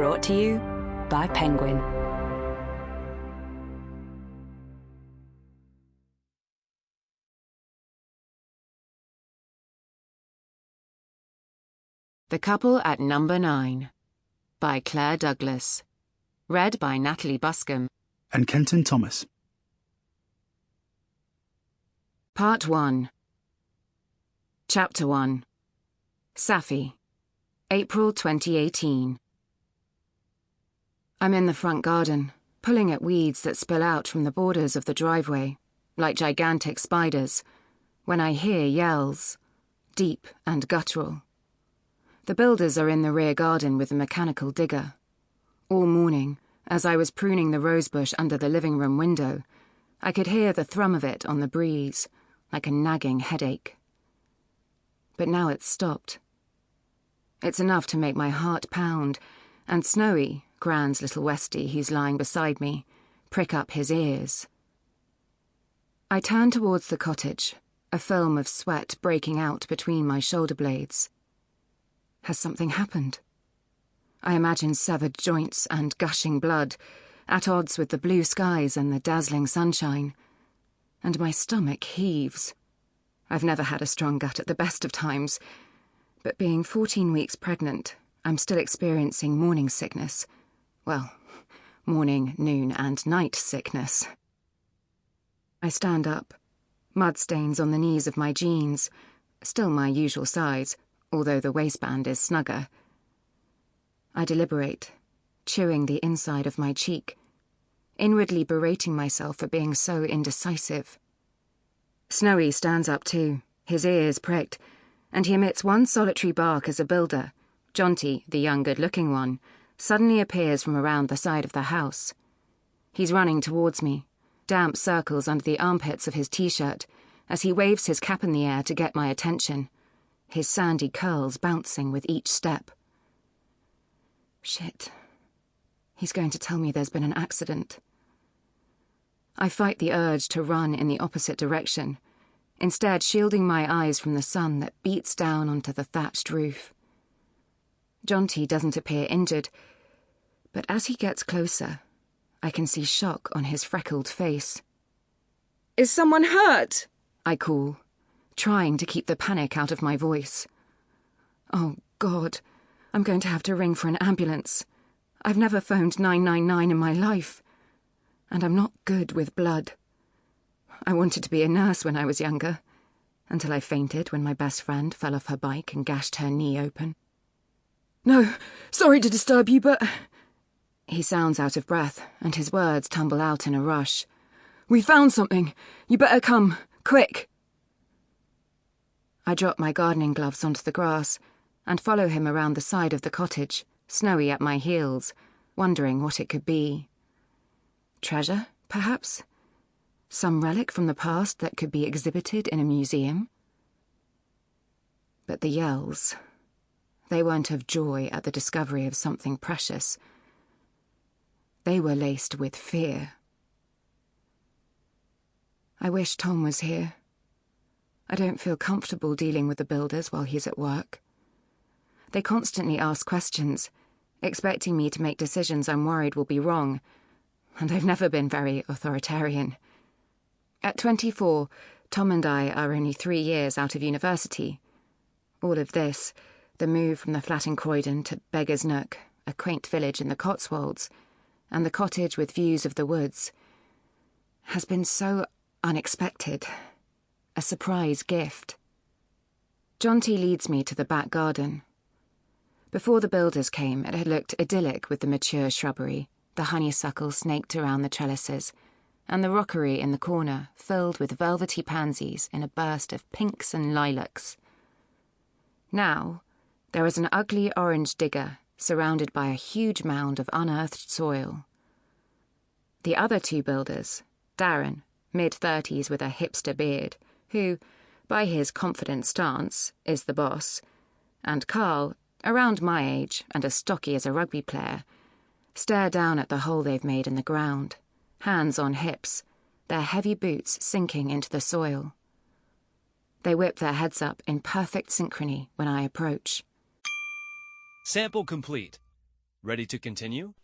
Brought to you by Penguin. The Couple at Number 9 by Claire Douglas. Read by Nathalie Buscombe and Kenton Thomas. Part 1. Chapter 1. Saffy. April 2018. I'm in the front garden, pulling at weeds that spill out from the borders of the driveway, like gigantic spiders, when I hear yells, deep and guttural. The builders are in the rear garden with a mechanical digger. All morning, as I was pruning the rosebush under the living room window, I could hear the thrum of it on the breeze, like a nagging headache. But now it's stopped. It's enough to make my heart pound, and Snowy, Gran's little Westie who's lying beside me, prick up his ears. I turn towards the cottage, a film of sweat breaking out between my shoulder blades. Has something happened? I imagine severed joints and gushing blood, at odds with the blue skies and the dazzling sunshine. And my stomach heaves. I've never had a strong gut at the best of times, but being 14 weeks pregnant, I'm still experiencing morning sickness. Well, morning, noon, and night sickness. I stand up, mud stains on the knees of my jeans, still my usual size, although the waistband is snugger. I deliberate, chewing the inside of my cheek, inwardly berating myself for being so indecisive. Snowy stands up too, his ears pricked, and he emits one solitary bark as a builder. Jonty, the young good-looking one, suddenly appears from around the side of the house. He's running towards me, damp circles under the armpits of his t-shirt, as he waves his cap in the air to get my attention, his sandy curls bouncing with each step. Shit. He's going to tell me there's been an accident. I fight the urge to run in the opposite direction, instead shielding my eyes from the sun that beats down onto the thatched roof. Jonty doesn't appear injured, but as he gets closer, I can see shock on his freckled face. "Is someone hurt?" I call, trying to keep the panic out of my voice. Oh, God, I'm going to have to ring for an ambulance. I've never phoned 999 in my life, and I'm not good with blood. I wanted to be a nurse when I was younger, until I fainted when my best friend fell off her bike and gashed her knee open. "No, sorry to disturb you, but..." He sounds out of breath, and his words tumble out in a rush. "We found something. You better come, quick." I drop my gardening gloves onto the grass and follow him around the side of the cottage, Snowy at my heels, wondering what it could be. Treasure, perhaps? Some relic from the past that could be exhibited in a museum? But the yells, they weren't of joy at the discovery of something precious. They were laced with fear. I wish Tom was here. I don't feel comfortable dealing with the builders while he's at work. They constantly ask questions, expecting me to make decisions I'm worried will be wrong, and I've never been very authoritarian. At 24, Tom and I are only 3 years out of university. All of this, the move from the flat in Croydon to Beggar's Nook, a quaint village in the Cotswolds, and the cottage with views of the woods, has been so unexpected. A surprise gift. Jonty leads me to the back garden. Before the builders came, it had looked idyllic with the mature shrubbery, the honeysuckle snaked around the trellises, and the rockery in the corner filled with velvety pansies in a burst of pinks and lilacs. Now, there is an ugly orange digger surrounded by a huge mound of unearthed soil. The other 2 builders, Darren, mid-30s with a hipster beard, who, by his confident stance, is the boss, and Carl, around my age and as stocky as a rugby player, stare down at the hole they've made in the ground, hands on hips, their heavy boots sinking into the soil. They whip their heads up in perfect synchrony when I approach. Sample complete. Ready to continue?